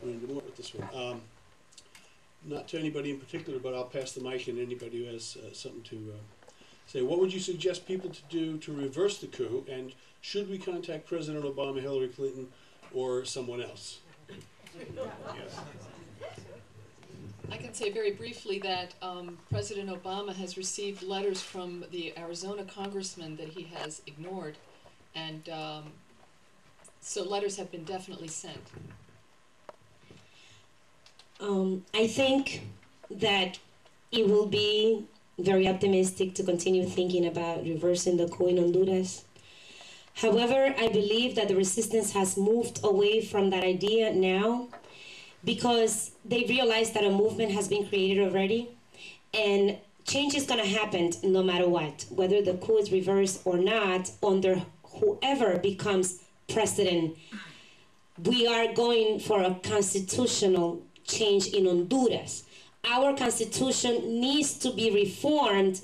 with this one. Not to anybody in particular, but I'll pass the mic and anybody who has something to say. What would you suggest people to do to reverse the coup, and should we contact President Obama, Hillary Clinton, or someone else? Yes. I can say very briefly that President Obama has received letters from the Arizona congressman that he has ignored, and so letters have been definitely sent. I think that it will be very optimistic to continue thinking about reversing the coup in Honduras. However, I believe that the resistance has moved away from that idea now because they realize that a movement has been created already, and change is going to happen no matter what, whether the coup is reversed or not, under whoever becomes president. We are going for a constitutional change in Honduras. Our constitution needs to be reformed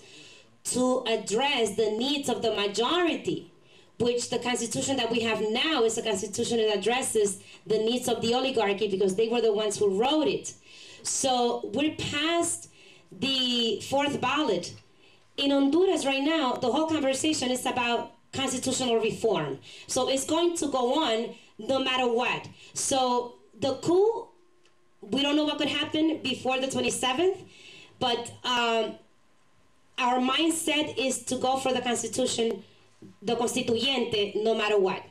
to address the needs of the majority, which the constitution that we have now is a constitution that addresses the needs of the oligarchy because they were the ones who wrote it. So we're past the fourth ballot. In Honduras right now, the whole conversation is about constitutional reform. So it's going to go on no matter what. So the coup, we don't know what could happen before the 27th, but our mindset is to go for the constitution, the constituyente, no matter what.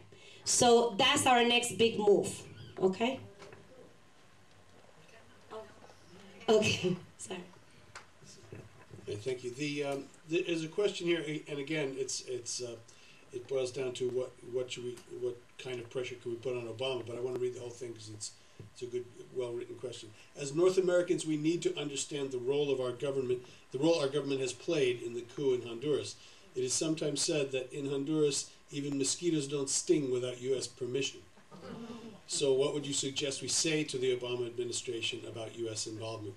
So that's our next big move, okay? Okay, sorry. Okay, thank you. There's a question here, and again, it boils down to what kind of pressure can we put on Obama, but I want to read the whole thing because it's a good, well-written question. As North Americans, we need to understand the role of our government, the role our government has played in the coup in Honduras. It is sometimes said that in Honduras, even mosquitoes don't sting without U.S. permission. So what would you suggest we say to the Obama administration about U.S. involvement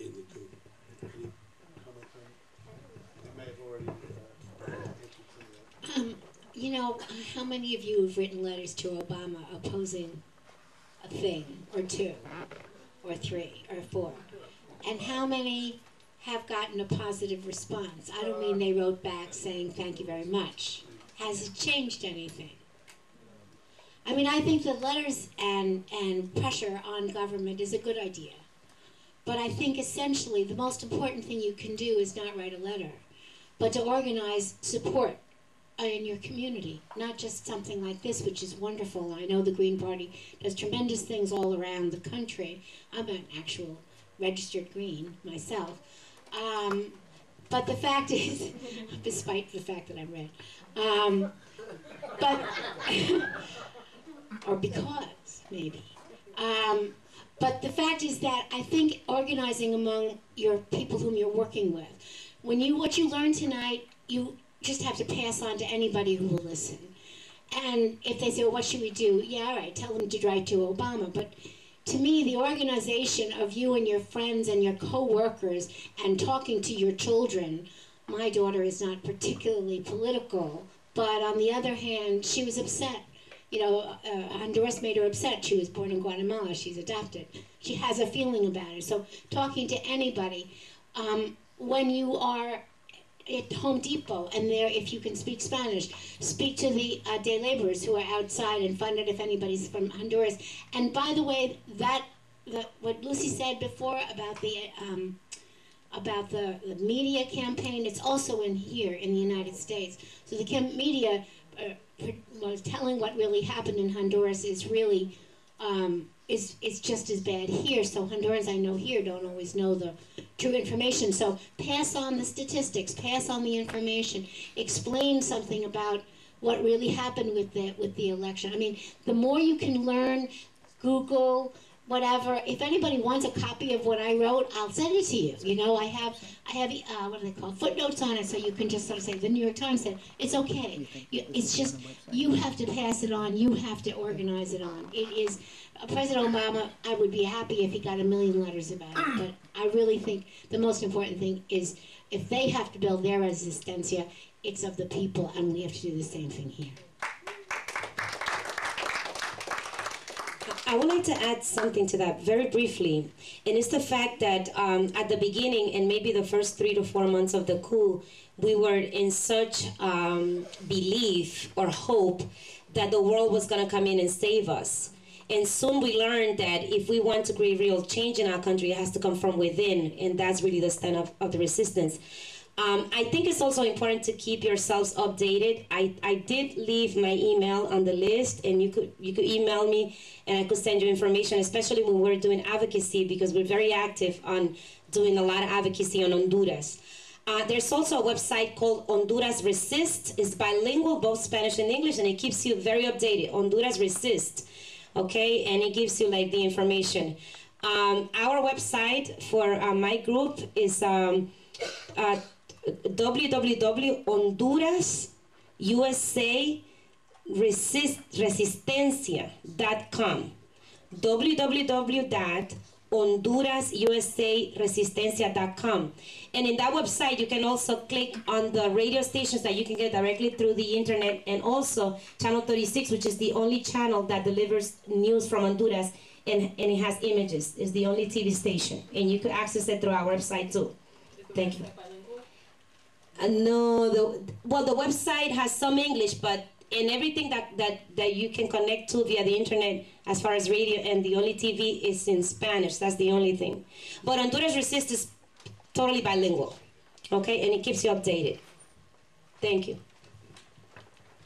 in the coup? Any comment on it? I may have already answered that. You know, how many of you have written letters to Obama opposing a thing, or two, or three, or four? And how many have gotten a positive response? I don't mean they wrote back saying thank you very much. Has it changed anything? I mean, I think that letters and pressure on government is a good idea. But I think essentially the most important thing you can do is not write a letter, but to organize support in your community, not just something like this, which is wonderful. I know the Green Party does tremendous things all around the country. I'm an actual registered Green myself. But the fact is, despite the fact that I'm red, or because, maybe. But the fact is that I think organizing among your people whom you're working with, what you learned tonight, you just have to pass on to anybody who will listen. And if they say, well, what should we do? Yeah, all right, tell them to write to Obama. But to me, the organization of you and your friends and your co-workers and talking to your children, my daughter is not particularly political, but on the other hand, she was upset. You know, Honduras made her upset. She was born in Guatemala. She's adopted. She has a feeling about it. So talking to anybody, when you are at Home Depot, and there, if you can speak Spanish, speak to the day laborers who are outside and find out if anybody's from Honduras. And by the way, what Lucy said before about the media campaign, it's also in here in the United States. So the media was telling what really happened in Honduras is really is just as bad here. So Hondurans I know here don't always know the true information. So pass on the statistics, pass on the information, explain something about what really happened with the election. I mean, the more you can learn, Google, whatever. If anybody wants a copy of what I wrote, I'll send it to you. You know, I have what do they call, footnotes on it, so you can just sort of say, the New York Times said, it's okay. It's just, you have to pass it on, you have to organize it on. It is, President Obama, I would be happy if he got 1 million letters about it, but I really think the most important thing is, if they have to build their resistencia, it's of the people, and we have to do the same thing here. I would like to add something to that very briefly, and it's the fact that at the beginning and maybe the first 3 to 4 months of the coup, we were in such belief or hope that the world was going to come in and save us. And soon we learned that if we want to create real change in our country, it has to come from within, and that's really the stand of the resistance. I think it's also important to keep yourselves updated. I did leave my email on the list, and you could email me, and I could send you information, especially when we're doing advocacy, because we're very active on doing a lot of advocacy on Honduras. There's also a website called Honduras Resist. It's bilingual, both Spanish and English, and it keeps you very updated. Honduras Resist, okay, and it gives you like the information. Our website for my group is www.hondurasusaresistencia.com. www.hondurasusaresistencia.com. And in that website, you can also click on the radio stations that you can get directly through the internet, and also Channel 36, which is the only channel that delivers news from Honduras, and it has images. It's the only TV station, and you could access it through our website too. Thank you. No, the website has some English, but in everything that you can connect to via the internet, as far as radio, and the only TV is in Spanish. That's the only thing. But Honduras Resist is totally bilingual, okay, and it keeps you updated. Thank you.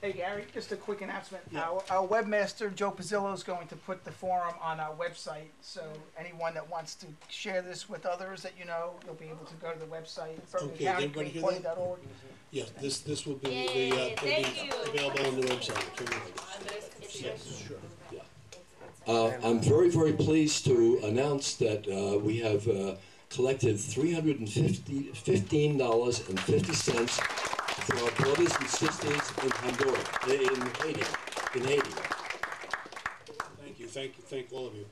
Hey Gary, just a quick announcement. Yeah. Our webmaster, Joe Pizzillo, is going to put the forum on our website, so anyone that wants to share this with others that you know, you'll be able to go to the website, Okay, everybody hear that? bergencountygreenparty.org. Yes, this will be available on the website. Yes, sure. Yeah. I'm very, very pleased to announce that we have collected $315.50 for our brothers and sisters in Honduras, in Haiti. Thank all of you.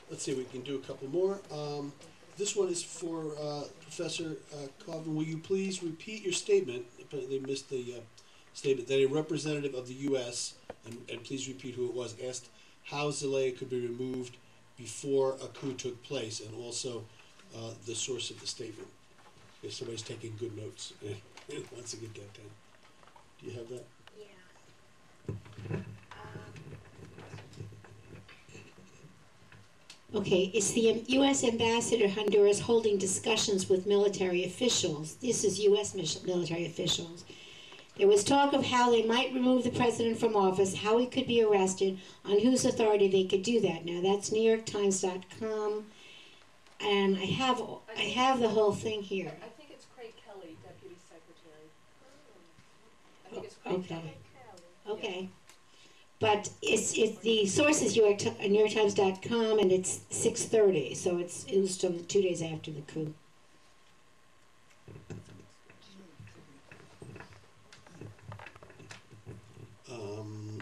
Let's see, we can do a couple more. This one is for Professor Coughlin. Will you please repeat your statement? They missed the statement that a representative of the U.S., and please repeat who it was, asked how Zelaya could be removed before a coup took place, and also the source of the statement. If somebody's taking good notes and wants to get that done. Do you have that? Okay, it's the U.S. Ambassador to Honduras holding discussions with military officials. This is U.S. military officials. There was talk of how they might remove the president from office, how he could be arrested, on whose authority they could do that. Now that's NewYorkTimes.com, and I have the whole thing here. I think it's Craig Kelly, Deputy Secretary. I think it's Craig Kelly. Okay. But it's the source is NewYorkTimes.com, and it's 6:30, so it was 2 days after the coup.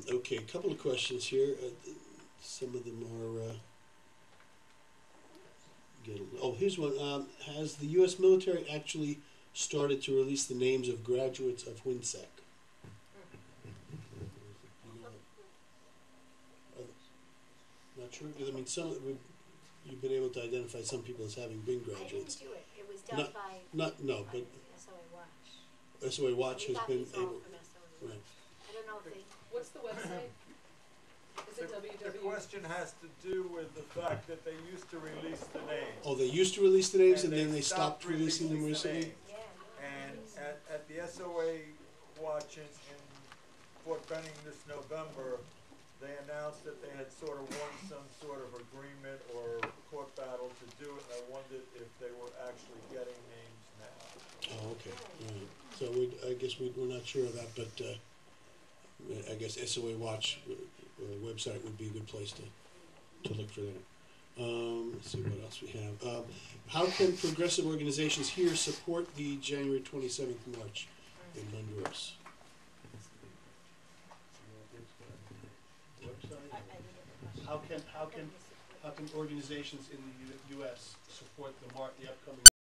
Okay, a couple of questions here. Some of them are. Here's one. Has the U.S. military actually started to release the names of graduates of WINSEC? Not sure, because I mean, you've been able to identify some people as having been graduates. I didn't do it. It was done by No, but SOA Watch. SOA Watch has been It's all able. from SOA. Right. I don't know if they. What's the website? Is it The question has to do with the fact that they used to release the names. Oh, they used to release the names, and And then they stopped releasing them recently. Yeah. And at the SOA Watch in Fort Benning this November, they announced that they had sort of won some sort of agreement or court battle to do it, and I wondered if they were actually getting names now. Oh, okay. All right. So I guess we're not sure of that, but I guess SOA Watch website would be a good place to look for that. Let's see what else we have. How can progressive organizations here support the January 27th march in Honduras? How can organizations in the U.S. support the upcoming